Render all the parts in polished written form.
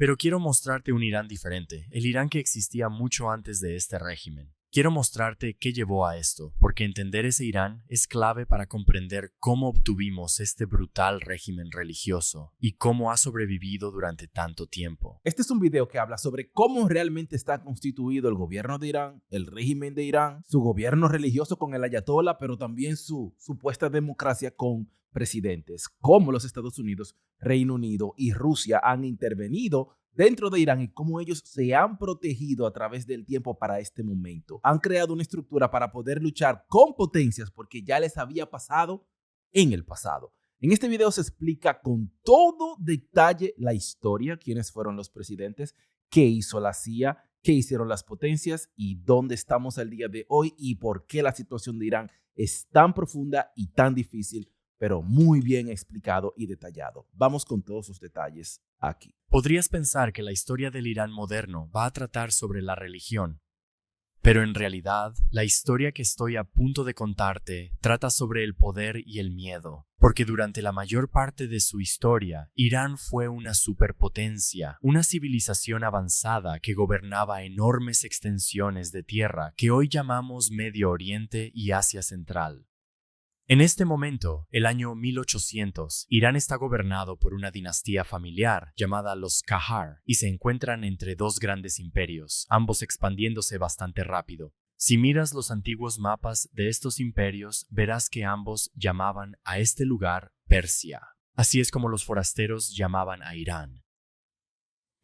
Pero quiero mostrarte un Irán diferente, el Irán que existía mucho antes de este régimen. Quiero mostrarte qué llevó a esto, porque entender ese Irán es clave para comprender cómo obtuvimos este brutal régimen religioso y cómo ha sobrevivido durante tanto tiempo. Este es un video que habla sobre cómo realmente está constituido el gobierno de Irán, el régimen de Irán, su gobierno religioso con el ayatollah, pero también su supuesta democracia con presidentes, cómo los Estados Unidos, Reino Unido y Rusia han intervenido dentro de Irán y cómo ellos se han protegido a través del tiempo para este momento. Han creado una estructura para poder luchar con potencias porque ya les había pasado en el pasado. En este video se explica con todo detalle la historia, quiénes fueron los presidentes, qué hizo la CIA, qué hicieron las potencias y dónde estamos al día de hoy y por qué la situación de Irán es tan profunda y tan difícil, pero muy bien explicado y detallado. Vamos con todos sus detalles aquí. Podrías pensar que la historia del Irán moderno va a tratar sobre la religión, pero en realidad la historia que estoy a punto de contarte trata sobre el poder y el miedo, porque durante la mayor parte de su historia, Irán fue una superpotencia, una civilización avanzada que gobernaba enormes extensiones de tierra que hoy llamamos Medio Oriente y Asia Central. En este momento, el año 1800, Irán está gobernado por una dinastía familiar llamada los Qajár y se encuentran entre dos grandes imperios, ambos expandiéndose bastante rápido. Si miras los antiguos mapas de estos imperios, verás que ambos llamaban a este lugar Persia. Así es como los forasteros llamaban a Irán.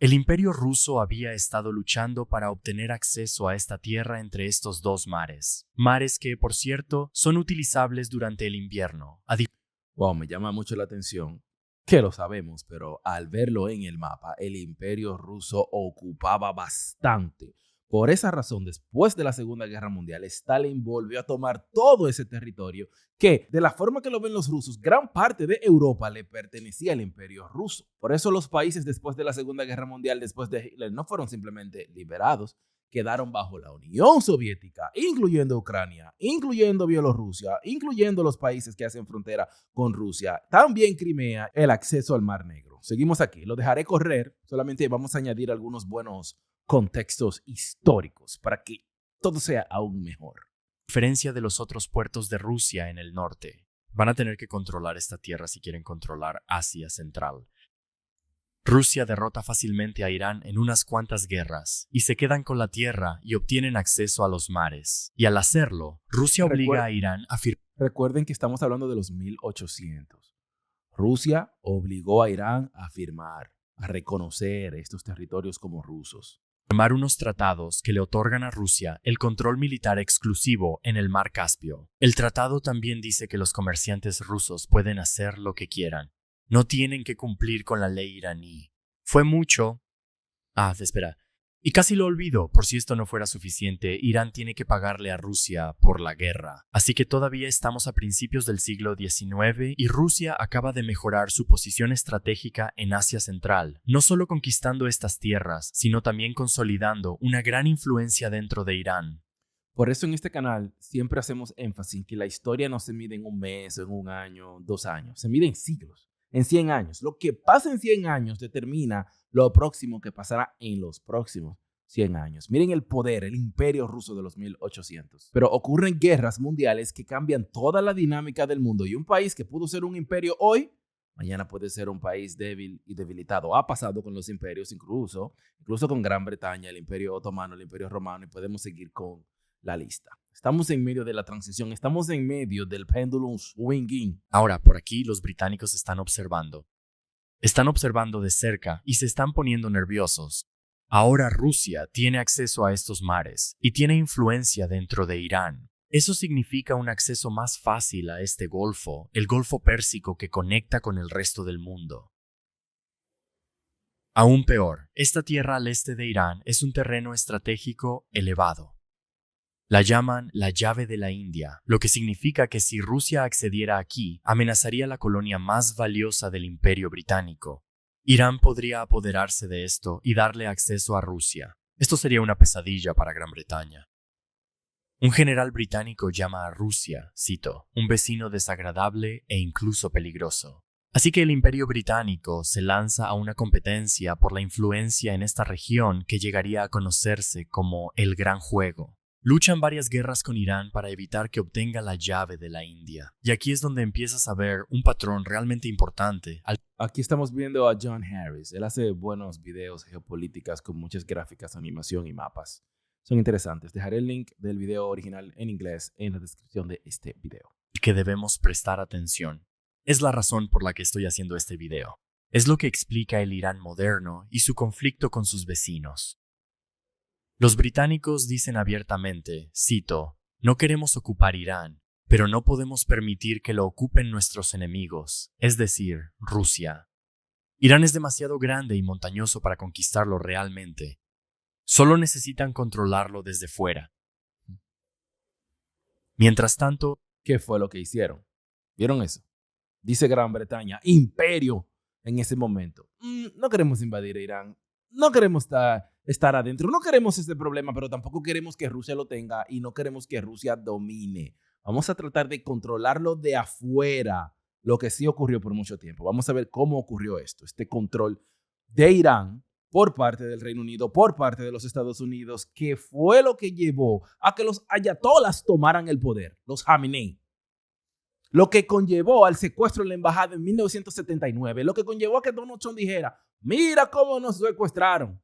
El imperio ruso había estado luchando para obtener acceso a esta tierra entre estos dos mares. Mares que, por cierto, son utilizables durante el invierno. Wow, me llama mucho la atención que lo sabemos, pero al verlo en el mapa, el imperio ruso ocupaba bastante. Por esa razón, después de la Segunda Guerra Mundial, Stalin volvió a tomar todo ese territorio que, de la forma que lo ven los rusos, gran parte de Europa le pertenecía al imperio ruso. Por eso los países después de la Segunda Guerra Mundial, después de Hitler, no fueron simplemente liberados, quedaron bajo la Unión Soviética, incluyendo Ucrania, incluyendo Bielorrusia, incluyendo los países que hacen frontera con Rusia, también Crimea, el acceso al Mar Negro. Seguimos aquí, lo dejaré correr, solamente vamos a añadir algunos buenos contextos históricos para que todo sea aún mejor. A diferencia de los otros puertos de Rusia en el norte, van a tener que controlar esta tierra si quieren controlar Asia Central. Rusia derrota fácilmente a Irán en unas cuantas guerras y se quedan con la tierra y obtienen acceso a los mares. Y al hacerlo, Rusia obliga a Irán a firmar. Recuerden que estamos hablando de los 1800. Rusia obligó a Irán a firmar, a reconocer estos territorios como rusos. Unos tratados que le otorgan a Rusia el control militar exclusivo en el Mar Caspio. El tratado también dice que los comerciantes rusos pueden hacer lo que quieran. No tienen que cumplir con la ley iraní. Fue mucho. Espera. Y casi lo olvido, por si esto no fuera suficiente, Irán tiene que pagarle a Rusia por la guerra. Así que todavía estamos a principios del siglo XIX y Rusia acaba de mejorar su posición estratégica en Asia Central, no solo conquistando estas tierras, sino también consolidando una gran influencia dentro de Irán. Por eso en este canal siempre hacemos énfasis en que la historia no se mide en un mes, en un año, 2 años, se mide en siglos, en 100 años. Lo que pasa en 100 años determina lo próximo que pasará en los próximos 100 años. Miren el poder, el imperio ruso de los 1800. Pero ocurren guerras mundiales que cambian toda la dinámica del mundo y un país que pudo ser un imperio hoy, mañana puede ser un país débil y debilitado. Ha pasado con los imperios, incluso con Gran Bretaña, el imperio otomano, el imperio romano, y podemos seguir con la lista. Estamos en medio de la transición, estamos en medio del pendulum swinging. Ahora, por aquí los británicos están observando. Están observando de cerca y se están poniendo nerviosos. Ahora Rusia tiene acceso a estos mares y tiene influencia dentro de Irán. Eso significa un acceso más fácil a este golfo, el Golfo Pérsico que conecta con el resto del mundo. Aún peor, esta tierra al este de Irán es un terreno estratégico elevado. La llaman la llave de la India, lo que significa que si Rusia accediera aquí, amenazaría la colonia más valiosa del Imperio Británico. Irán podría apoderarse de esto y darle acceso a Rusia. Esto sería una pesadilla para Gran Bretaña. Un general británico llama a Rusia, cito, un vecino desagradable e incluso peligroso. Así que el Imperio Británico se lanza a una competencia por la influencia en esta región que llegaría a conocerse como el Gran Juego. Luchan varias guerras con Irán para evitar que obtenga la llave de la India. Y aquí es donde empiezas a ver un patrón realmente importante. Aquí estamos viendo a John Harris. Él hace buenos videos geopolíticas con muchas gráficas, animación y mapas. Son interesantes. Dejaré el link del video original en inglés en la descripción de este video. Que debemos prestar atención. Es la razón por la que estoy haciendo este video. Es lo que explica el Irán moderno y su conflicto con sus vecinos. Los británicos dicen abiertamente, cito, "No queremos ocupar Irán, pero no podemos permitir que lo ocupen nuestros enemigos, es decir, Rusia. Irán es demasiado grande y montañoso para conquistarlo realmente. Solo necesitan controlarlo desde fuera." Mientras tanto, ¿qué fue lo que hicieron? ¿Vieron eso? Dice Gran Bretaña, imperio en ese momento. No queremos invadir Irán. No queremos estar adentro. No queremos este problema, pero tampoco queremos que Rusia lo tenga y no queremos que Rusia domine. Vamos a tratar de controlarlo de afuera, lo que sí ocurrió por mucho tiempo. Vamos a ver cómo ocurrió esto, este control de Irán por parte del Reino Unido, por parte de los Estados Unidos, que fue lo que llevó a que los ayatolas tomaran el poder, los Jamenei. Lo que conllevó al secuestro de la embajada en 1979, lo que conllevó a que Donald Trump dijera, mira cómo nos secuestraron.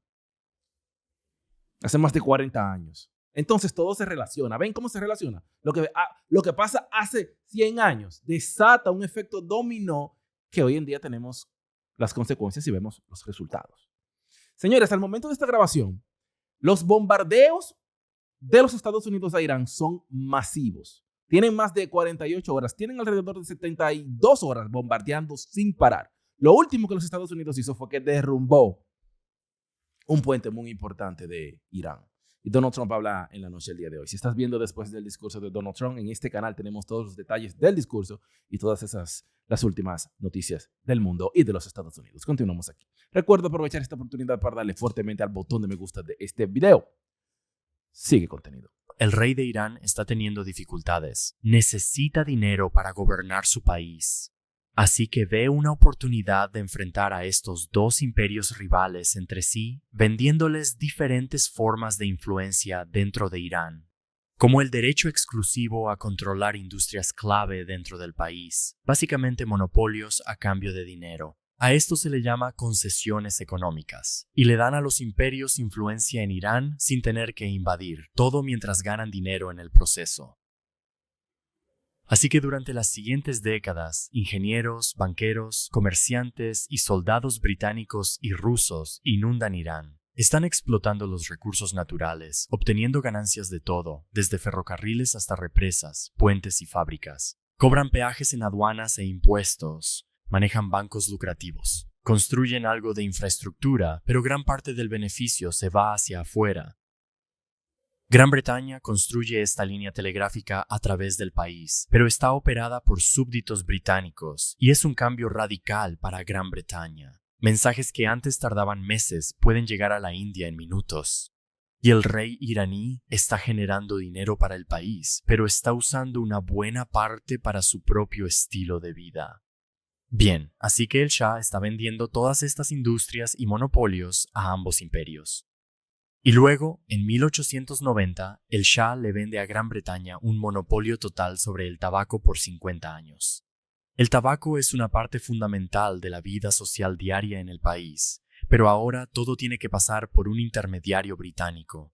Hace más de 40 años. Entonces todo se relaciona. ¿Ven cómo se relaciona? Lo que pasa hace 100 años desata un efecto dominó que hoy en día tenemos las consecuencias y vemos los resultados. Señores, al momento de esta grabación, los bombardeos de los Estados Unidos a Irán son masivos. Tienen más de 48 horas, tienen alrededor de 72 horas bombardeando sin parar. Lo último que los Estados Unidos hizo fue que derrumbó un puente muy importante de Irán. Y Donald Trump habla en la noche del día de hoy. Si estás viendo después del discurso de Donald Trump, en este canal tenemos todos los detalles del discurso y todas las últimas noticias del mundo y de los Estados Unidos. Continuamos aquí. Recuerda aprovechar esta oportunidad para darle fuertemente al botón de me gusta de este video. Sigue contenido. El rey de Irán está teniendo dificultades. Necesita dinero para gobernar su país. Así que ve una oportunidad de enfrentar a estos dos imperios rivales entre sí, vendiéndoles diferentes formas de influencia dentro de Irán, como el derecho exclusivo a controlar industrias clave dentro del país, básicamente monopolios a cambio de dinero. A esto se le llama concesiones económicas, y le dan a los imperios influencia en Irán sin tener que invadir, todo mientras ganan dinero en el proceso. Así que durante las siguientes décadas, ingenieros, banqueros, comerciantes y soldados británicos y rusos inundan Irán. Están explotando los recursos naturales, obteniendo ganancias de todo, desde ferrocarriles hasta represas, puentes y fábricas. Cobran peajes en aduanas e impuestos. Manejan bancos lucrativos. Construyen algo de infraestructura, pero gran parte del beneficio se va hacia afuera. Gran Bretaña construye esta línea telegráfica a través del país, pero está operada por súbditos británicos, y es un cambio radical para Gran Bretaña. Mensajes que antes tardaban meses pueden llegar a la India en minutos. Y el rey iraní está generando dinero para el país, pero está usando una buena parte para su propio estilo de vida. Bien, así que el Shah está vendiendo todas estas industrias y monopolios a ambos imperios. Y luego, en 1890, el Shah le vende a Gran Bretaña un monopolio total sobre el tabaco por 50 años. El tabaco es una parte fundamental de la vida social diaria en el país, pero ahora todo tiene que pasar por un intermediario británico.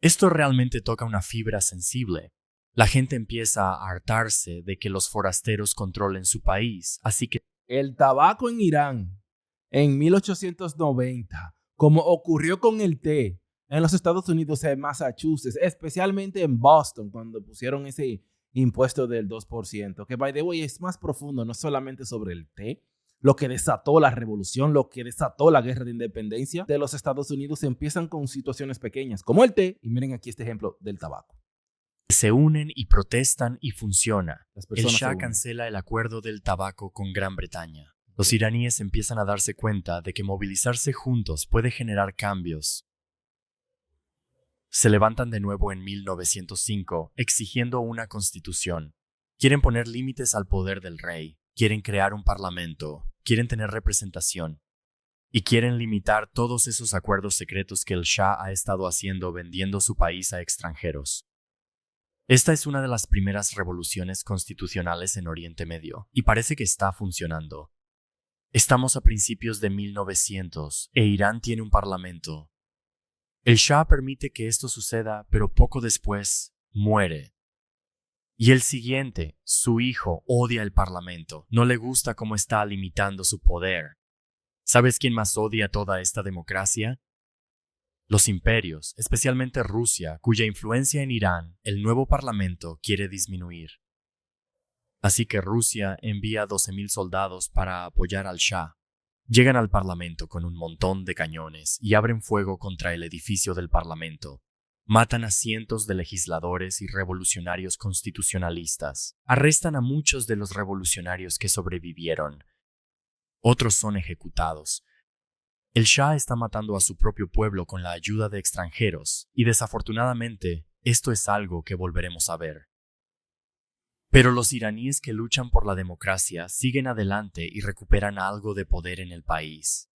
Esto realmente toca una fibra sensible. La gente empieza a hartarse de que los forasteros controlen su país, así que el tabaco en Irán en 1890, como ocurrió con el té en los Estados Unidos, en Massachusetts, especialmente en Boston, cuando pusieron ese impuesto del 2%, que by the way es más profundo, no solamente sobre el té, lo que desató la revolución, lo que desató la guerra de independencia de los Estados Unidos, empiezan con situaciones pequeñas, como el té, y miren aquí este ejemplo del tabaco. Se unen y protestan y funciona. El Shah cancela el acuerdo del tabaco con Gran Bretaña. Los iraníes empiezan a darse cuenta de que movilizarse juntos puede generar cambios. Se levantan de nuevo en 1905, exigiendo una constitución. Quieren poner límites al poder del rey. quieren crear un parlamento, quieren tener representación y quieren limitar todos esos acuerdos secretos que el Shah ha estado haciendo vendiendo su país a extranjeros. Esta es una de las primeras revoluciones constitucionales en Oriente Medio y parece que está funcionando. Estamos a principios de 1900 e Irán tiene un parlamento. El Shah permite que esto suceda, pero poco después muere. Y el siguiente, su hijo, odia el parlamento, no le gusta cómo está limitando su poder. ¿Sabes quién más odia toda esta democracia? Los imperios, especialmente Rusia, cuya influencia en Irán el nuevo parlamento quiere disminuir. Así que Rusia envía 12,000 soldados para apoyar al Shah. Llegan al parlamento con un montón de cañones y abren fuego contra el edificio del parlamento. Matan a cientos de legisladores y revolucionarios constitucionalistas. Arrestan a muchos de los revolucionarios que sobrevivieron. Otros son ejecutados. El Shah está matando a su propio pueblo con la ayuda de extranjeros, y desafortunadamente, esto es algo que volveremos a ver. Pero los iraníes que luchan por la democracia siguen adelante y recuperan algo de poder en el país.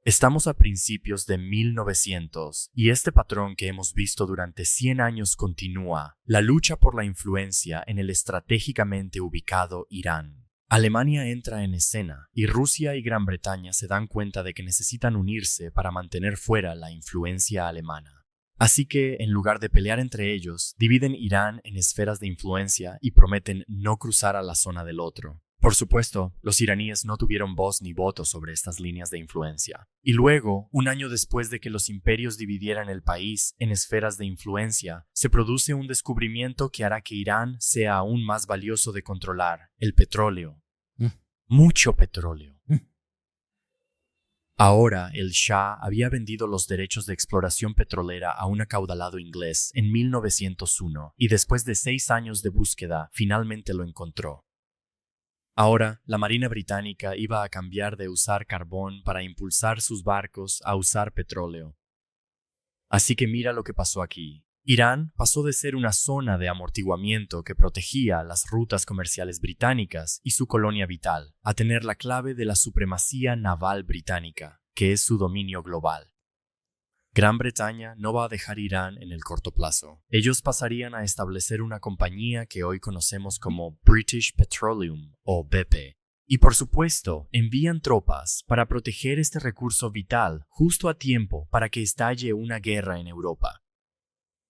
Estamos a principios de 1900 y este patrón que hemos visto durante 100 años continúa, la lucha por la influencia en el estratégicamente ubicado Irán. Alemania entra en escena y Rusia y Gran Bretaña se dan cuenta de que necesitan unirse para mantener fuera la influencia alemana. Así que, en lugar de pelear entre ellos, dividen Irán en esferas de influencia y prometen no cruzar a la zona del otro. Por supuesto, los iraníes no tuvieron voz ni voto sobre estas líneas de influencia. Y luego, un año después de que los imperios dividieran el país en esferas de influencia, se produce un descubrimiento que hará que Irán sea aún más valioso de controlar: el petróleo. Mucho petróleo. Ahora, el Shah había vendido los derechos de exploración petrolera a un acaudalado inglés en 1901 y después de 6 años de búsqueda, finalmente lo encontró. Ahora, la Marina Británica iba a cambiar de usar carbón para impulsar sus barcos a usar petróleo. Así que mira lo que pasó aquí. Irán pasó de ser una zona de amortiguamiento que protegía las rutas comerciales británicas y su colonia vital, a tener la clave de la supremacía naval británica, que es su dominio global. Gran Bretaña no va a dejar Irán en el corto plazo. Ellos pasarían a establecer una compañía que hoy conocemos como British Petroleum o BP. Y por supuesto, envían tropas para proteger este recurso vital justo a tiempo para que estalle una guerra en Europa.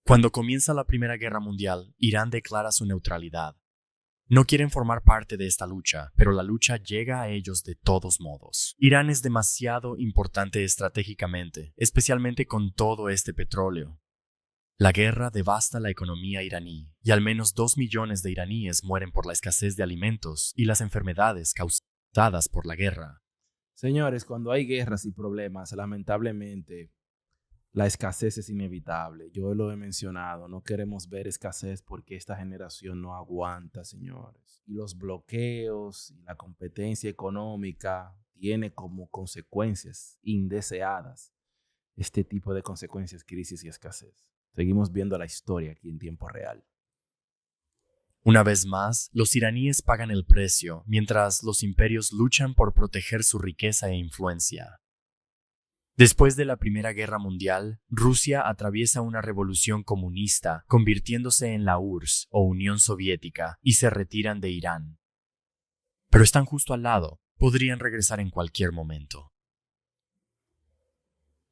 Cuando comienza la Primera Guerra Mundial, Irán declara su neutralidad. No quieren formar parte de esta lucha, pero la lucha llega a ellos de todos modos. Irán es demasiado importante estratégicamente, especialmente con todo este petróleo. La guerra devasta la economía iraní, y al menos 2 millones de iraníes mueren por la escasez de alimentos y las enfermedades causadas por la guerra. Señores, cuando hay guerras y problemas, lamentablemente, la escasez es inevitable. Yo lo he mencionado, no queremos ver escasez porque esta generación no aguanta, señores. Y los bloqueos y la competencia económica tiene como consecuencias indeseadas este tipo de consecuencias, crisis y escasez. Seguimos viendo la historia aquí en tiempo real. Una vez más, los iraníes pagan el precio, mientras los imperios luchan por proteger su riqueza e influencia. Después de la Primera Guerra Mundial, Rusia atraviesa una revolución comunista, convirtiéndose en la URSS o Unión Soviética, y se retiran de Irán. Pero están justo al lado, podrían regresar en cualquier momento.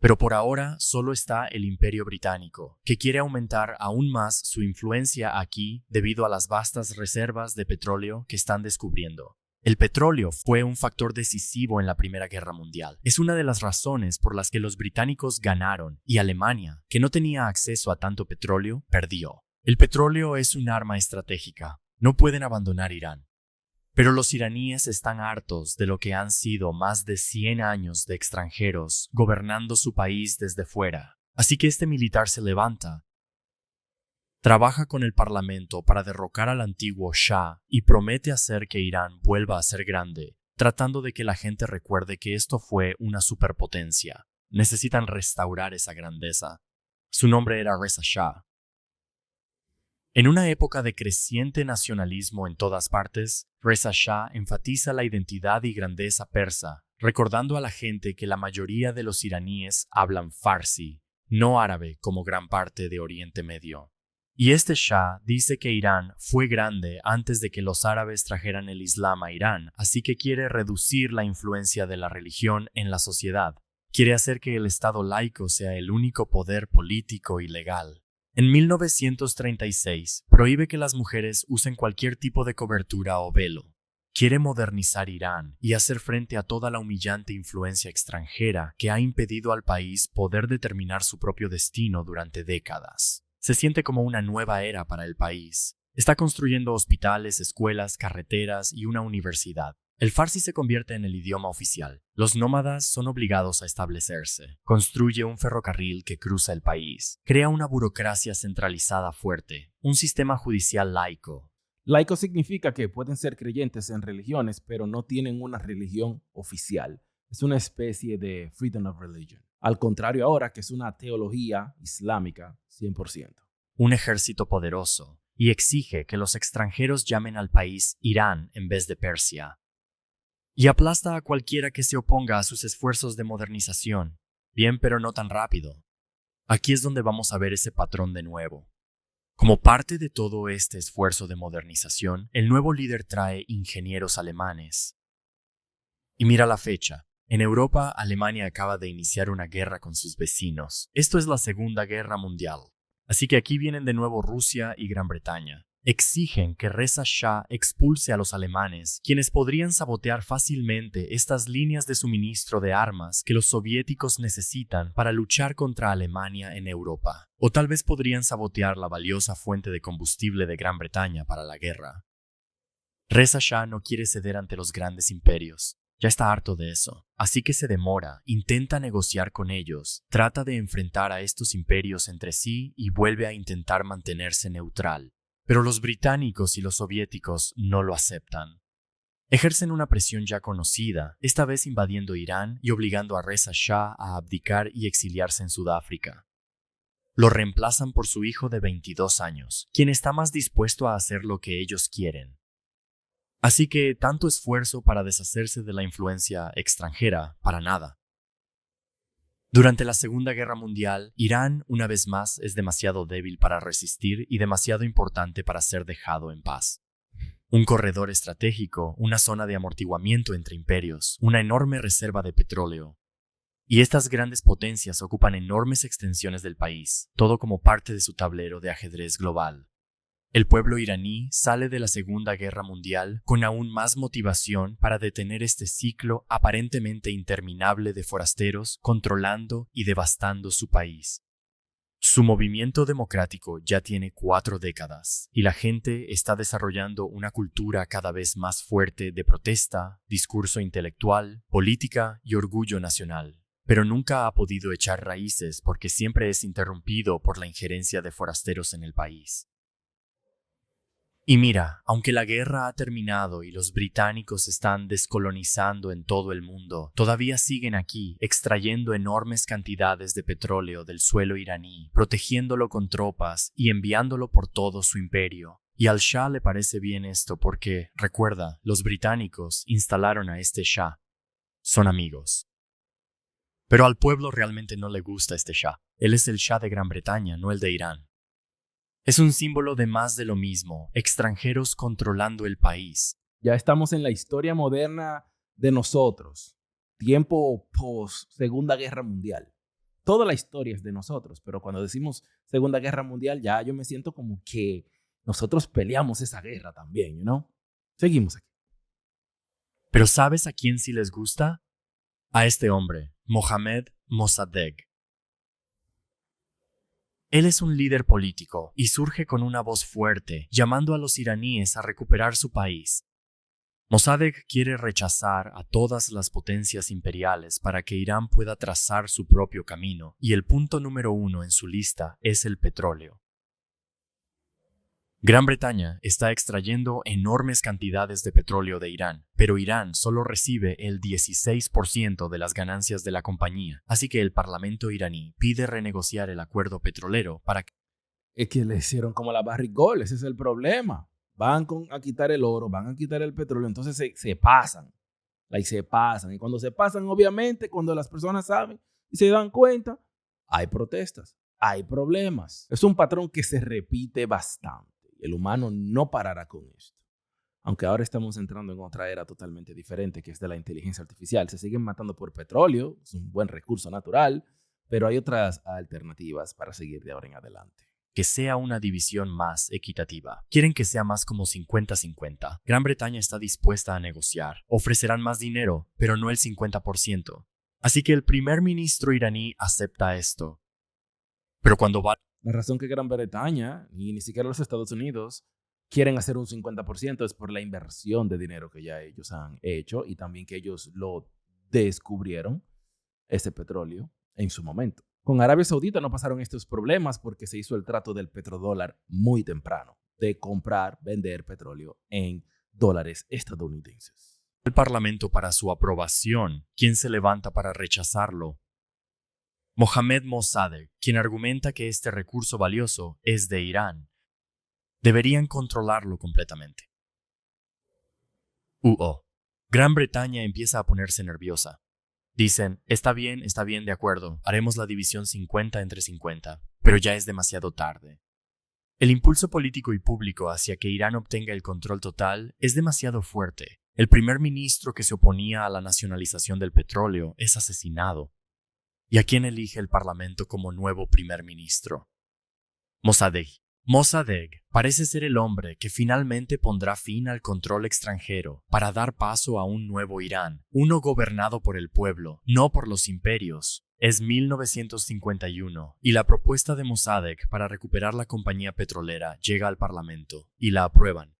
Pero por ahora solo está el Imperio Británico, que quiere aumentar aún más su influencia aquí debido a las vastas reservas de petróleo que están descubriendo. El petróleo fue un factor decisivo en la Primera Guerra Mundial. Es una de las razones por las que los británicos ganaron y Alemania, que no tenía acceso a tanto petróleo, perdió. El petróleo es un arma estratégica. No pueden abandonar Irán. Pero los iraníes están hartos de lo que han sido más de 100 años de extranjeros gobernando su país desde fuera. Así que este militar se levanta. Trabaja con el parlamento para derrocar al antiguo Shah y promete hacer que Irán vuelva a ser grande, tratando de que la gente recuerde que esto fue una superpotencia. Necesitan restaurar esa grandeza. Su nombre era Reza Shah. En una época de creciente nacionalismo en todas partes, Reza Shah enfatiza la identidad y grandeza persa, recordando a la gente que la mayoría de los iraníes hablan farsi, no árabe como gran parte de Oriente Medio. Y este Shah dice que Irán fue grande antes de que los árabes trajeran el Islam a Irán, así que quiere reducir la influencia de la religión en la sociedad. Quiere hacer que el Estado laico sea el único poder político y legal. En 1936, prohíbe que las mujeres usen cualquier tipo de cobertura o velo. Quiere modernizar Irán y hacer frente a toda la humillante influencia extranjera que ha impedido al país poder determinar su propio destino durante décadas. Se siente como una nueva era para el país. Está construyendo hospitales, escuelas, carreteras y una universidad. El farsi se convierte en el idioma oficial. Los nómadas son obligados a establecerse. Construye un ferrocarril que cruza el país. Crea una burocracia centralizada fuerte. Un sistema judicial laico. Laico significa que pueden ser creyentes en religiones, pero no tienen una religión oficial. Es una especie de freedom of religion. Al contrario ahora, que es una teología islámica 100%. Un ejército poderoso. Y exige que los extranjeros llamen al país Irán en vez de Persia. Y aplasta a cualquiera que se oponga a sus esfuerzos de modernización. Bien, pero no tan rápido. Aquí es donde vamos a ver ese patrón de nuevo. Como parte de todo este esfuerzo de modernización, el nuevo líder trae ingenieros alemanes. Y mira la fecha. En Europa, Alemania acaba de iniciar una guerra con sus vecinos. Esto es la Segunda Guerra Mundial. Así que aquí vienen de nuevo Rusia y Gran Bretaña. Exigen que Reza Shah expulse a los alemanes, quienes podrían sabotear fácilmente estas líneas de suministro de armas que los soviéticos necesitan para luchar contra Alemania en Europa. O tal vez podrían sabotear la valiosa fuente de combustible de Gran Bretaña para la guerra. Reza Shah no quiere ceder ante los grandes imperios. Ya está harto de eso. Así que se demora, intenta negociar con ellos, trata de enfrentar a estos imperios entre sí y vuelve a intentar mantenerse neutral. Pero los británicos y los soviéticos no lo aceptan. Ejercen una presión ya conocida, esta vez invadiendo Irán y obligando a Reza Shah a abdicar y exiliarse en Sudáfrica. Lo reemplazan por su hijo de 22 años, quien está más dispuesto a hacer lo que ellos quieren. Así que tanto esfuerzo para deshacerse de la influencia extranjera, para nada. Durante la Segunda Guerra Mundial, Irán, una vez más, es demasiado débil para resistir y demasiado importante para ser dejado en paz. Un corredor estratégico, una zona de amortiguamiento entre imperios, una enorme reserva de petróleo. Y estas grandes potencias ocupan enormes extensiones del país, todo como parte de su tablero de ajedrez global. El pueblo iraní sale de la Segunda Guerra Mundial con aún más motivación para detener este ciclo aparentemente interminable de forasteros controlando y devastando su país. Su movimiento democrático ya tiene 4 décadas y la gente está desarrollando una cultura cada vez más fuerte de protesta, discurso intelectual, política y orgullo nacional. Pero nunca ha podido echar raíces porque siempre es interrumpido por la injerencia de forasteros en el país. Y mira, aunque la guerra ha terminado y los británicos están descolonizando en todo el mundo, todavía siguen aquí, extrayendo enormes cantidades de petróleo del suelo iraní, protegiéndolo con tropas y enviándolo por todo su imperio. Y al Shah le parece bien esto porque, recuerda, los británicos instalaron a este Shah. Son amigos. Pero al pueblo realmente no le gusta este Shah. Él es el Shah de Gran Bretaña, no el de Irán. Es un símbolo de más de lo mismo, extranjeros controlando el país. Ya estamos en la historia moderna de nosotros, tiempo post Segunda Guerra Mundial. Toda la historia es de nosotros, pero cuando decimos Segunda Guerra Mundial, ya yo me siento como que nosotros peleamos esa guerra también, ¿no? Seguimos aquí. Pero ¿sabes a quién sí les gusta? A este hombre, Mohammad Mossadegh. Él es un líder político y surge con una voz fuerte, llamando a los iraníes a recuperar su país. Mossadegh quiere rechazar a todas las potencias imperiales para que Irán pueda trazar su propio camino, y el punto número 1 en su lista es el petróleo. Gran Bretaña está extrayendo enormes cantidades de petróleo de Irán, pero Irán solo recibe el 16% de las ganancias de la compañía, así que el Parlamento iraní pide renegociar el acuerdo petrolero para Es que le hicieron como la Barrick Gold, ese es el problema. Van a quitar el oro, van a quitar el petróleo, entonces se pasan. Se pasan. Y cuando se pasan, obviamente, cuando las personas saben y se dan cuenta, hay protestas, hay problemas. Es un patrón que se repite bastante. El humano no parará con esto. Aunque ahora estamos entrando en otra era totalmente diferente, que es de la inteligencia artificial. Se siguen matando por petróleo, es un buen recurso natural, pero hay otras alternativas para seguir de ahora en adelante. Que sea una división más equitativa. Quieren que sea más como 50-50. Gran Bretaña está dispuesta a negociar. Ofrecerán más dinero, pero no el 50%. Así que el primer ministro iraní acepta esto. Pero cuando va... La razón que Gran Bretaña, y ni siquiera los Estados Unidos, quieren hacer un 50% es por la inversión de dinero que ya ellos han hecho y también que ellos lo descubrieron, ese petróleo, en su momento. Con Arabia Saudita no pasaron estos problemas porque se hizo el trato del petrodólar muy temprano, de comprar, vender petróleo en dólares estadounidenses. El Parlamento para su aprobación, ¿quién se levanta para rechazarlo? Mohammed Mossadegh, quien argumenta que este recurso valioso es de Irán. Deberían controlarlo completamente. Gran Bretaña empieza a ponerse nerviosa. Dicen, está bien, de acuerdo, haremos la división 50-50, pero ya es demasiado tarde. El impulso político y público hacia que Irán obtenga el control total es demasiado fuerte. El primer ministro que se oponía a la nacionalización del petróleo es asesinado. ¿Y a quién elige el Parlamento como nuevo primer ministro? Mossadegh. Mossadegh parece ser el hombre que finalmente pondrá fin al control extranjero para dar paso a un nuevo Irán, uno gobernado por el pueblo, no por los imperios. Es 1951 y la propuesta de Mossadegh para recuperar la compañía petrolera llega al Parlamento y la aprueban.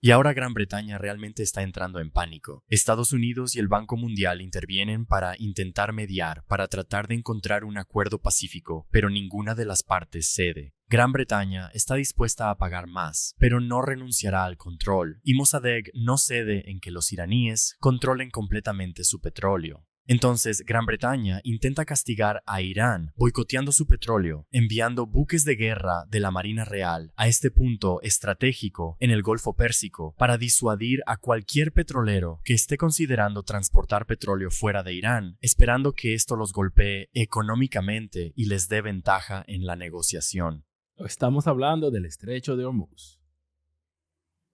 Y ahora Gran Bretaña realmente está entrando en pánico. Estados Unidos y el Banco Mundial intervienen para intentar mediar, para tratar de encontrar un acuerdo pacífico, pero ninguna de las partes cede. Gran Bretaña está dispuesta a pagar más, pero no renunciará al control, y Mossadegh no cede en que los iraníes controlen completamente su petróleo. Entonces, Gran Bretaña intenta castigar a Irán, boicoteando su petróleo, enviando buques de guerra de la Marina Real a este punto estratégico en el Golfo Pérsico para disuadir a cualquier petrolero que esté considerando transportar petróleo fuera de Irán, esperando que esto los golpee económicamente y les dé ventaja en la negociación. Estamos hablando del Estrecho de Hormuz.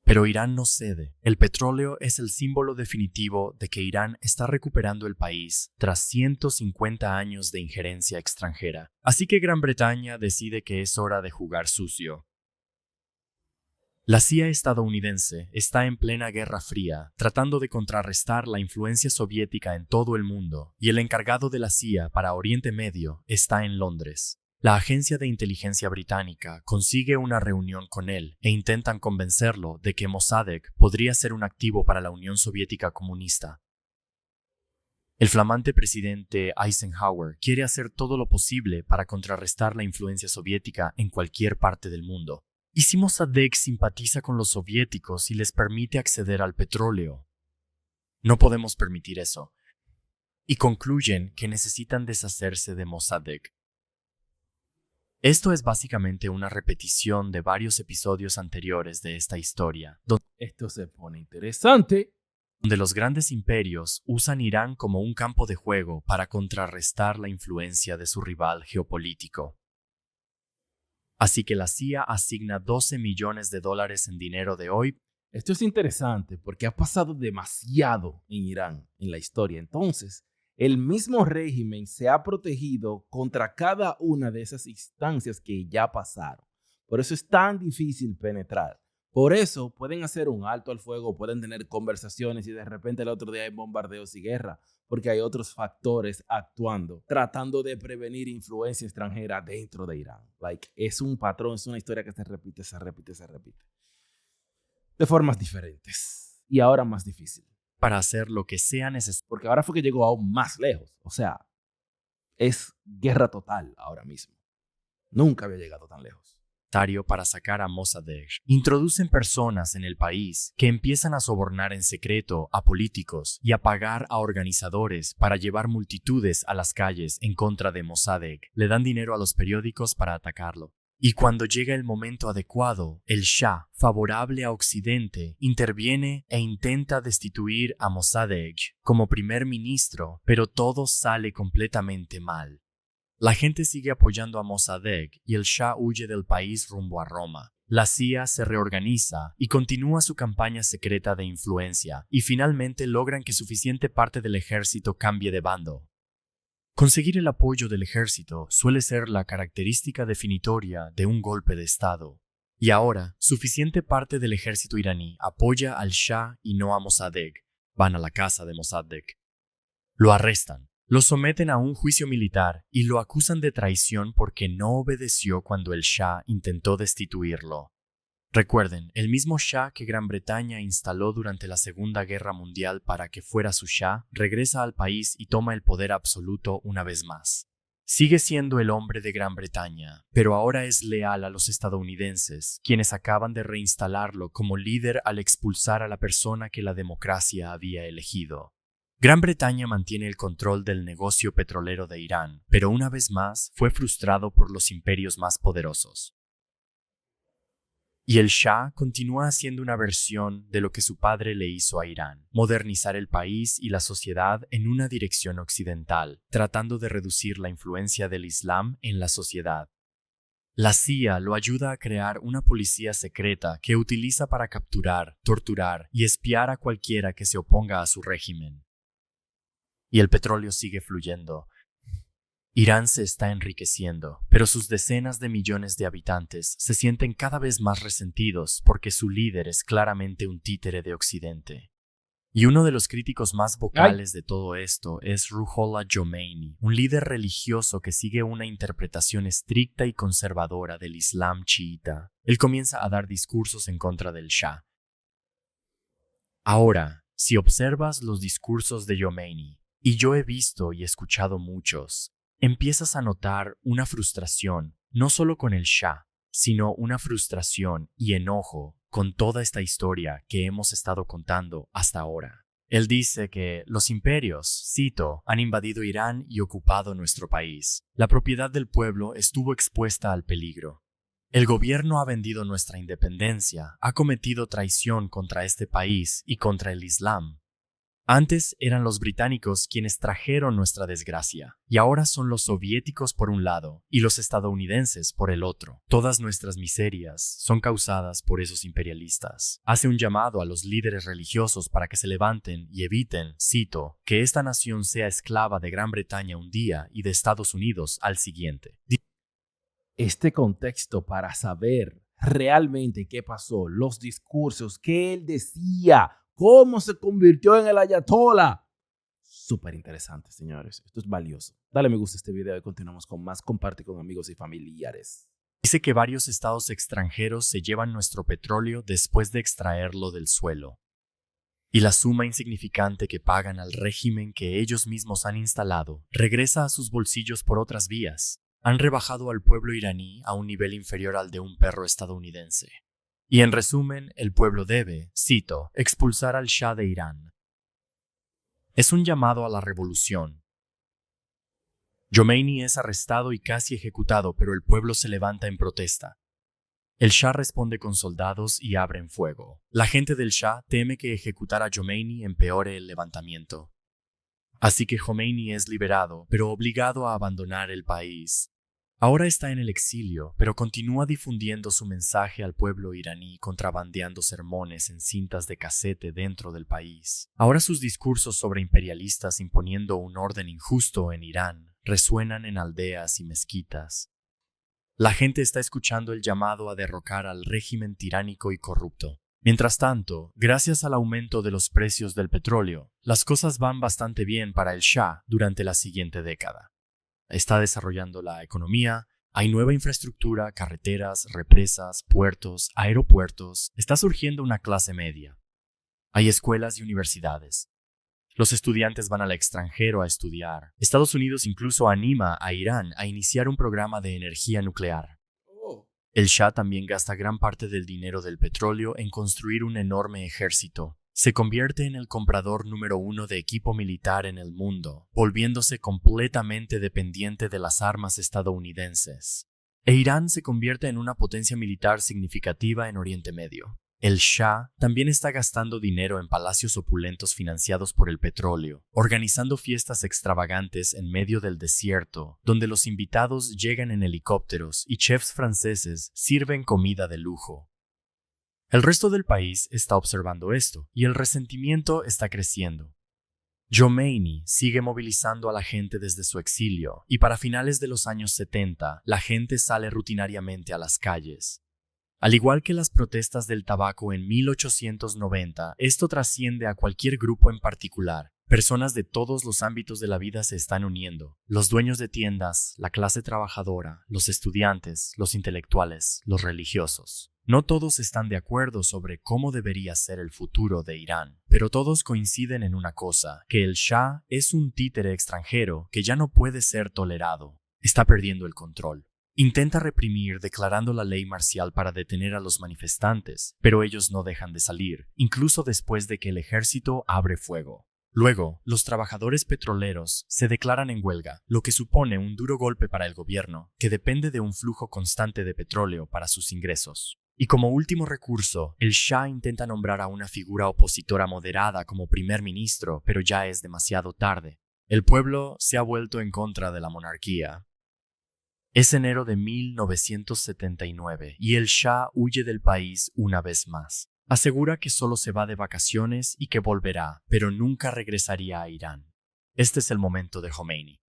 Pero Irán no cede. El petróleo es el símbolo definitivo de que Irán está recuperando el país tras 150 años de injerencia extranjera. Así que Gran Bretaña decide que es hora de jugar sucio. La CIA estadounidense está en plena Guerra Fría, tratando de contrarrestar la influencia soviética en todo el mundo, y el encargado de la CIA para Oriente Medio está en Londres. La agencia de inteligencia británica consigue una reunión con él e intentan convencerlo de que Mossadegh podría ser un activo para la Unión Soviética comunista. El flamante presidente Eisenhower quiere hacer todo lo posible para contrarrestar la influencia soviética en cualquier parte del mundo. ¿Y si Mossadegh simpatiza con los soviéticos y les permite acceder al petróleo? No podemos permitir eso. Y concluyen que necesitan deshacerse de Mossadegh. Esto es básicamente una repetición de varios episodios anteriores de esta historia, Esto se pone interesante. Donde los grandes imperios usan Irán como un campo de juego para contrarrestar la influencia de su rival geopolítico. Así que la CIA asigna $12 millones en dinero de hoy. Esto es interesante porque ha pasado demasiado en Irán en la historia. Entonces, el mismo régimen se ha protegido contra cada una de esas instancias que ya pasaron. Por eso es tan difícil penetrar. Por eso pueden hacer un alto al fuego, pueden tener conversaciones y de repente el otro día hay bombardeos y guerra, porque hay otros factores actuando, tratando de prevenir influencia extranjera dentro de Irán. Es un patrón, es una historia que se repite. De formas diferentes y ahora más difícil. Para hacer lo que sea necesario. Porque ahora fue que llegó aún más lejos. O sea, es guerra total ahora mismo. Nunca había llegado tan lejos. para sacar a Mossadegh. Introducen personas en el país que empiezan a sobornar en secreto a políticos y a pagar a organizadores para llevar multitudes a las calles en contra de Mossadegh. Le dan dinero a los periódicos para atacarlo. Y cuando llega el momento adecuado, el Shah, favorable a Occidente, interviene e intenta destituir a Mossadegh como primer ministro, pero todo sale completamente mal. La gente sigue apoyando a Mossadegh y el Shah huye del país rumbo a Roma. La CIA se reorganiza y continúa su campaña secreta de influencia, y finalmente logran que suficiente parte del ejército cambie de bando. Conseguir el apoyo del ejército suele ser la característica definitoria de un golpe de Estado. Y ahora, suficiente parte del ejército iraní apoya al Shah y no a Mossadegh. Van a la casa de Mossadegh. Lo arrestan. Lo someten a un juicio militar y lo acusan de traición porque no obedeció cuando el Shah intentó destituirlo. Recuerden, el mismo Shah que Gran Bretaña instaló durante la Segunda Guerra Mundial para que fuera su Shah, regresa al país y toma el poder absoluto una vez más. Sigue siendo el hombre de Gran Bretaña, pero ahora es leal a los estadounidenses, quienes acaban de reinstalarlo como líder al expulsar a la persona que la democracia había elegido. Gran Bretaña mantiene el control del negocio petrolero de Irán, pero una vez más fue frustrado por los imperios más poderosos. Y el Shah continúa haciendo una versión de lo que su padre le hizo a Irán, modernizar el país y la sociedad en una dirección occidental, tratando de reducir la influencia del Islam en la sociedad. La CIA lo ayuda a crear una policía secreta que utiliza para capturar, torturar y espiar a cualquiera que se oponga a su régimen. Y el petróleo sigue fluyendo. Irán se está enriqueciendo, pero sus decenas de millones de habitantes se sienten cada vez más resentidos porque su líder es claramente un títere de Occidente. Y uno de los críticos más vocales de todo esto es Ruhollah Khomeini, un líder religioso que sigue una interpretación estricta y conservadora del Islam chiita. Él comienza a dar discursos en contra del Shah. Ahora, si observas los discursos de Khomeini, y yo he visto y escuchado muchos, empiezas a notar una frustración, no solo con el Shah, sino una frustración y enojo con toda esta historia que hemos estado contando hasta ahora. Él dice que los imperios, cito, han invadido Irán y ocupado nuestro país. La propiedad del pueblo estuvo expuesta al peligro. El gobierno ha vendido nuestra independencia, ha cometido traición contra este país y contra el Islam. Antes eran los británicos quienes trajeron nuestra desgracia, y ahora son los soviéticos por un lado y los estadounidenses por el otro. Todas nuestras miserias son causadas por esos imperialistas. Hace un llamado a los líderes religiosos para que se levanten y eviten, cito, que esta nación sea esclava de Gran Bretaña un día y de Estados Unidos al siguiente. Este contexto para saber realmente qué pasó, los discursos que él decía, cómo se convirtió en el ayatollah. Súper interesante, señores. Esto es valioso. Dale me gusta a este video y continuamos con más. Comparte con amigos y familiares. Dice que varios estados extranjeros se llevan nuestro petróleo después de extraerlo del suelo. Y la suma insignificante que pagan al régimen que ellos mismos han instalado regresa a sus bolsillos por otras vías. Han rebajado al pueblo iraní a un nivel inferior al de un perro estadounidense. Y en resumen, el pueblo debe, cito, expulsar al Shah de Irán. Es un llamado a la revolución. Khomeini es arrestado y casi ejecutado, pero el pueblo se levanta en protesta. El Shah responde con soldados y abren fuego. La gente del Shah teme que ejecutar a Khomeini empeore el levantamiento. Así que Khomeini es liberado, pero obligado a abandonar el país. Ahora está en el exilio, pero continúa difundiendo su mensaje al pueblo iraní contrabandeando sermones en cintas de casete dentro del país. Ahora sus discursos sobre imperialistas imponiendo un orden injusto en Irán resuenan en aldeas y mezquitas. La gente está escuchando el llamado a derrocar al régimen tiránico y corrupto. Mientras tanto, gracias al aumento de los precios del petróleo, las cosas van bastante bien para el Shah durante la siguiente década. Está desarrollando la economía, hay nueva infraestructura, carreteras, represas, puertos, aeropuertos, está surgiendo una clase media. Hay escuelas y universidades. Los estudiantes van al extranjero a estudiar. Estados Unidos incluso anima a Irán a iniciar un programa de energía nuclear. El Shah también gasta gran parte del dinero del petróleo en construir un enorme ejército. Se convierte en el comprador número 1 de equipo militar en el mundo, volviéndose completamente dependiente de las armas estadounidenses. E Irán se convierte en una potencia militar significativa en Oriente Medio. El Shah también está gastando dinero en palacios opulentos financiados por el petróleo, organizando fiestas extravagantes en medio del desierto, donde los invitados llegan en helicópteros y chefs franceses sirven comida de lujo. El resto del país está observando esto, y el resentimiento está creciendo. Khomeini sigue movilizando a la gente desde su exilio, y para finales de los años 70, la gente sale rutinariamente a las calles. Al igual que las protestas del tabaco en 1890, esto trasciende a cualquier grupo en particular. Personas de todos los ámbitos de la vida se están uniendo. Los dueños de tiendas, la clase trabajadora, los estudiantes, los intelectuales, los religiosos. No todos están de acuerdo sobre cómo debería ser el futuro de Irán, pero todos coinciden en una cosa, que el Shah es un títere extranjero que ya no puede ser tolerado. Está perdiendo el control. Intenta reprimir declarando la ley marcial para detener a los manifestantes, pero ellos no dejan de salir, incluso después de que el ejército abre fuego. Luego, los trabajadores petroleros se declaran en huelga, lo que supone un duro golpe para el gobierno, que depende de un flujo constante de petróleo para sus ingresos. Y como último recurso, el Shah intenta nombrar a una figura opositora moderada como primer ministro, pero ya es demasiado tarde. El pueblo se ha vuelto en contra de la monarquía. Es enero de 1979 y el Shah huye del país una vez más. Asegura que solo se va de vacaciones y que volverá, pero nunca regresaría a Irán. Este es el momento de Khomeini.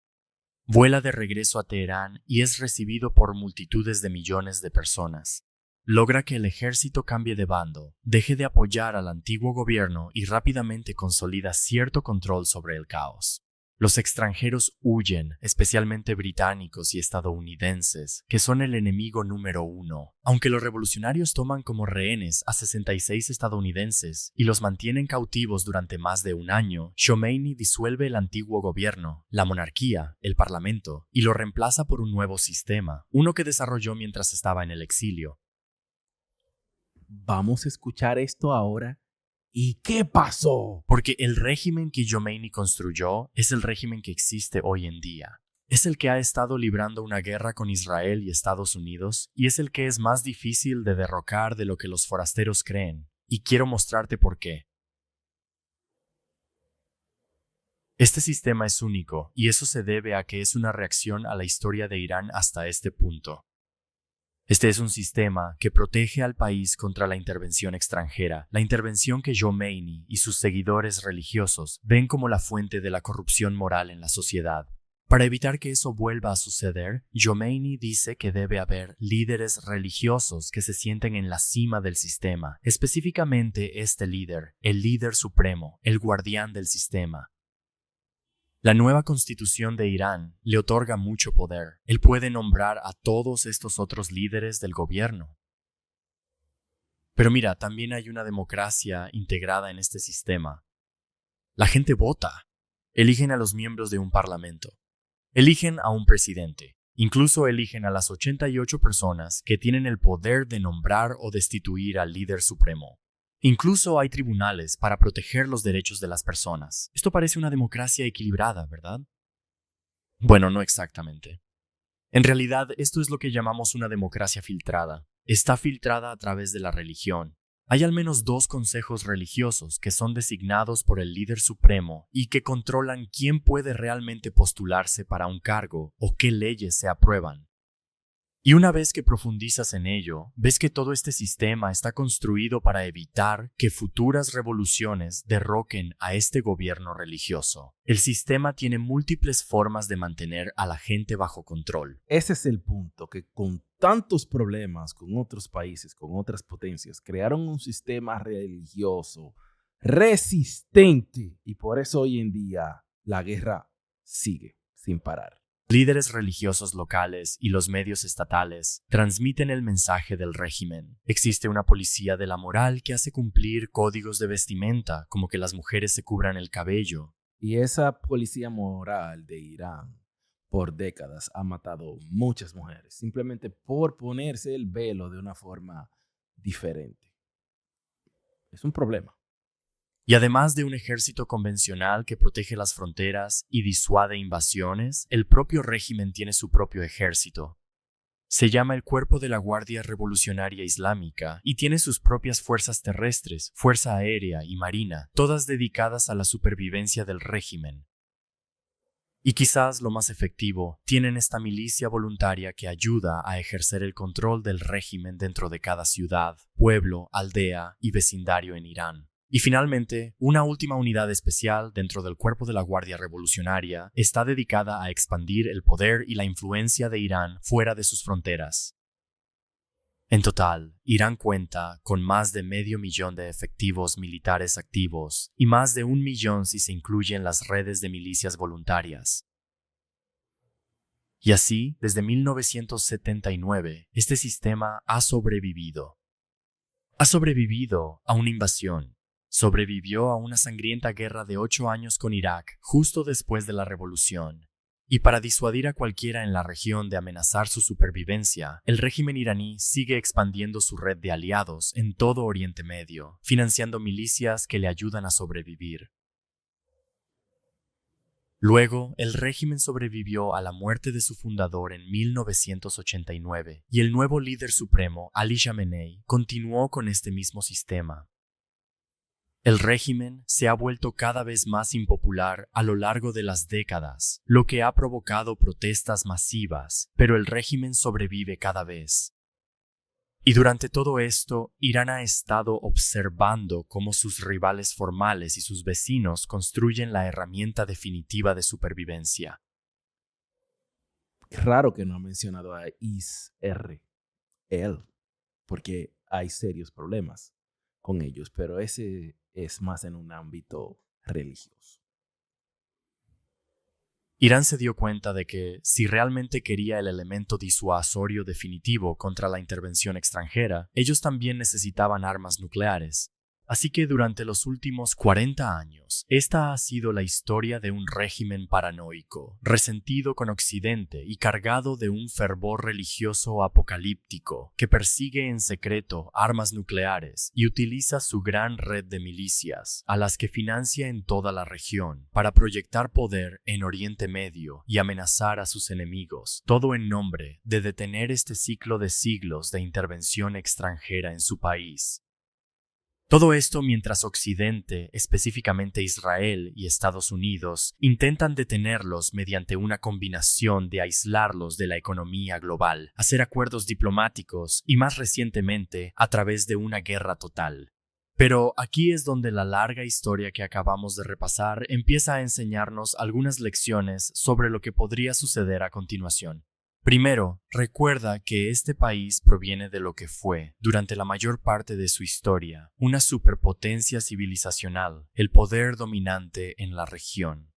Vuela de regreso a Teherán y es recibido por multitudes de millones de personas. Logra que el ejército cambie de bando, deje de apoyar al antiguo gobierno y rápidamente consolida cierto control sobre el caos. Los extranjeros huyen, especialmente británicos y estadounidenses, que son el enemigo número 1. Aunque los revolucionarios toman como rehenes a 66 estadounidenses y los mantienen cautivos durante más de un año, Khomeini disuelve el antiguo gobierno, la monarquía, el parlamento, y lo reemplaza por un nuevo sistema, uno que desarrolló mientras estaba en el exilio. Vamos a escuchar esto ahora. ¿Y qué pasó? Porque el régimen que Khomeini construyó es el régimen que existe hoy en día. Es el que ha estado librando una guerra con Israel y Estados Unidos y es el que es más difícil de derrocar de lo que los forasteros creen. Y quiero mostrarte por qué. Este sistema es único y eso se debe a que es una reacción a la historia de Irán hasta este punto. Este es un sistema que protege al país contra la intervención extranjera, la intervención que Khomeini y sus seguidores religiosos ven como la fuente de la corrupción moral en la sociedad. Para evitar que eso vuelva a suceder, Khomeini dice que debe haber líderes religiosos que se sienten en la cima del sistema, específicamente este líder, el líder supremo, el guardián del sistema. La nueva constitución de Irán le otorga mucho poder. Él puede nombrar a todos estos otros líderes del gobierno. Pero mira, también hay una democracia integrada en este sistema. La gente vota. Eligen a los miembros de un parlamento. Eligen a un presidente. Incluso eligen a las 88 personas que tienen el poder de nombrar o destituir al líder supremo. Incluso hay tribunales para proteger los derechos de las personas. Esto parece una democracia equilibrada, ¿verdad? Bueno, no exactamente. En realidad, esto es lo que llamamos una democracia filtrada. Está filtrada a través de la religión. Hay al menos 2 consejos religiosos que son designados por el líder supremo y que controlan quién puede realmente postularse para un cargo o qué leyes se aprueban. Y una vez que profundizas en ello, ves que todo este sistema está construido para evitar que futuras revoluciones derroquen a este gobierno religioso. El sistema tiene múltiples formas de mantener a la gente bajo control. Ese es el punto, que con tantos problemas con otros países, con otras potencias, crearon un sistema religioso resistente y por eso hoy en día la guerra sigue sin parar. Líderes religiosos locales y los medios estatales transmiten el mensaje del régimen. Existe una policía de la moral que hace cumplir códigos de vestimenta, como que las mujeres se cubran el cabello. Y esa policía moral de Irán, por décadas ha matado muchas mujeres, simplemente por ponerse el velo de una forma diferente. Es un problema. Y además de un ejército convencional que protege las fronteras y disuade invasiones, el propio régimen tiene su propio ejército. Se llama el Cuerpo de la Guardia Revolucionaria Islámica y tiene sus propias fuerzas terrestres, fuerza aérea y marina, todas dedicadas a la supervivencia del régimen. Y quizás lo más efectivo, tienen esta milicia voluntaria que ayuda a ejercer el control del régimen dentro de cada ciudad, pueblo, aldea y vecindario en Irán. Y finalmente, una última unidad especial dentro del Cuerpo de la Guardia Revolucionaria está dedicada a expandir el poder y la influencia de Irán fuera de sus fronteras. En total, Irán cuenta con más de 500,000 de efectivos militares activos y más de 1 millón si se incluyen las redes de milicias voluntarias. Y así, desde 1979, este sistema ha sobrevivido. Ha sobrevivido a una invasión. Sobrevivió a una sangrienta guerra de 8 años con Irak justo después de la revolución. Y para disuadir a cualquiera en la región de amenazar su supervivencia, el régimen iraní sigue expandiendo su red de aliados en todo Oriente Medio, financiando milicias que le ayudan a sobrevivir. Luego, el régimen sobrevivió a la muerte de su fundador en 1989, y el nuevo líder supremo, Ali Khamenei, continuó con este mismo sistema. El régimen se ha vuelto cada vez más impopular a lo largo de las décadas, lo que ha provocado protestas masivas, pero el régimen sobrevive cada vez. Y durante todo esto, Irán ha estado observando cómo sus rivales formales y sus vecinos construyen la herramienta definitiva de supervivencia. Raro que no ha mencionado a ISR, porque hay serios problemas con ellos, pero ese es más en un ámbito religioso. Irán se dio cuenta de que, si realmente quería el elemento disuasorio definitivo contra la intervención extranjera, ellos también necesitaban armas nucleares. Así que durante los últimos 40 años, esta ha sido la historia de un régimen paranoico, resentido con Occidente y cargado de un fervor religioso apocalíptico que persigue en secreto armas nucleares y utiliza su gran red de milicias, a las que financia en toda la región, para proyectar poder en Oriente Medio y amenazar a sus enemigos, todo en nombre de detener este ciclo de siglos de intervención extranjera en su país. Todo esto mientras Occidente, específicamente Israel y Estados Unidos, intentan detenerlos mediante una combinación de aislarlos de la economía global, hacer acuerdos diplomáticos y, más recientemente, a través de una guerra total. Pero aquí es donde la larga historia que acabamos de repasar empieza a enseñarnos algunas lecciones sobre lo que podría suceder a continuación. Primero, recuerda que este país proviene de lo que fue, durante la mayor parte de su historia, una superpotencia civilizacional, el poder dominante en la región.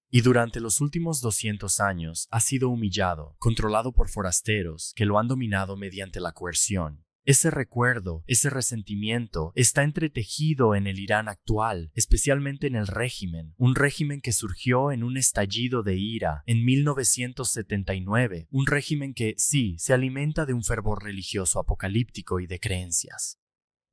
Y durante los últimos 200 años ha sido humillado, controlado por forasteros que lo han dominado mediante la coerción. Ese recuerdo, ese resentimiento, está entretejido en el Irán actual, especialmente en el régimen, un régimen que surgió en un estallido de ira en 1979, un régimen que, sí, se alimenta de un fervor religioso apocalíptico y de creencias.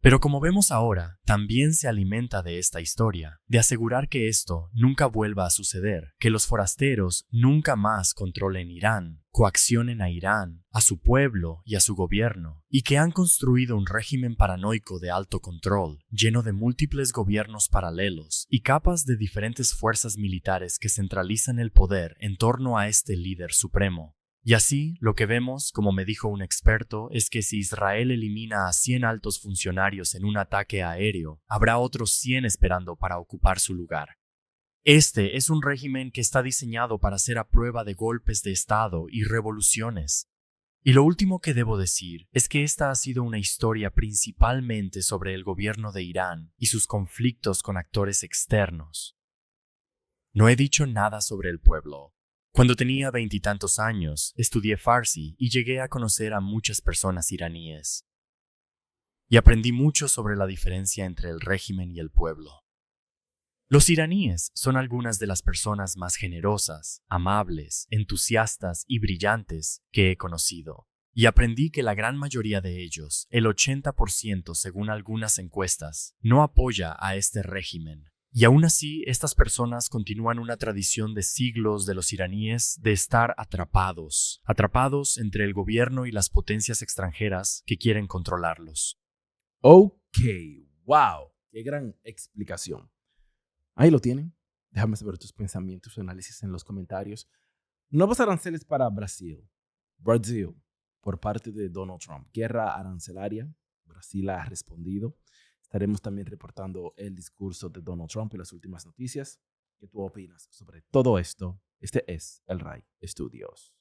Pero como vemos ahora, también se alimenta de esta historia, de asegurar que esto nunca vuelva a suceder, que los forasteros nunca más controlen Irán, coaccionen a Irán, a su pueblo y a su gobierno, y que han construido un régimen paranoico de alto control, lleno de múltiples gobiernos paralelos y capas de diferentes fuerzas militares que centralizan el poder en torno a este líder supremo. Y así, lo que vemos, como me dijo un experto, es que si Israel elimina a 100 altos funcionarios en un ataque aéreo, habrá otros 100 esperando para ocupar su lugar. Este es un régimen que está diseñado para ser a prueba de golpes de Estado y revoluciones. Y lo último que debo decir es que esta ha sido una historia principalmente sobre el gobierno de Irán y sus conflictos con actores externos. No he dicho nada sobre el pueblo. Cuando tenía 20 y tantos años, estudié Farsi y llegué a conocer a muchas personas iraníes. Y aprendí mucho sobre la diferencia entre el régimen y el pueblo. Los iraníes son algunas de las personas más generosas, amables, entusiastas y brillantes que he conocido. Y aprendí que la gran mayoría de ellos, el 80% según algunas encuestas, no apoya a este régimen. Y aún así, estas personas continúan una tradición de siglos de los iraníes de estar atrapados entre el gobierno y las potencias extranjeras que quieren controlarlos. Ok, wow, qué gran explicación. Ahí lo tienen. Déjame saber tus pensamientos y análisis en los comentarios. Nuevos aranceles para Brasil. Por parte de Donald Trump. Guerra arancelaria. Brasil ha respondido. Estaremos también reportando el discurso de Donald Trump y las últimas noticias. ¿Qué tú opinas sobre todo esto? Este es El Ray Studios.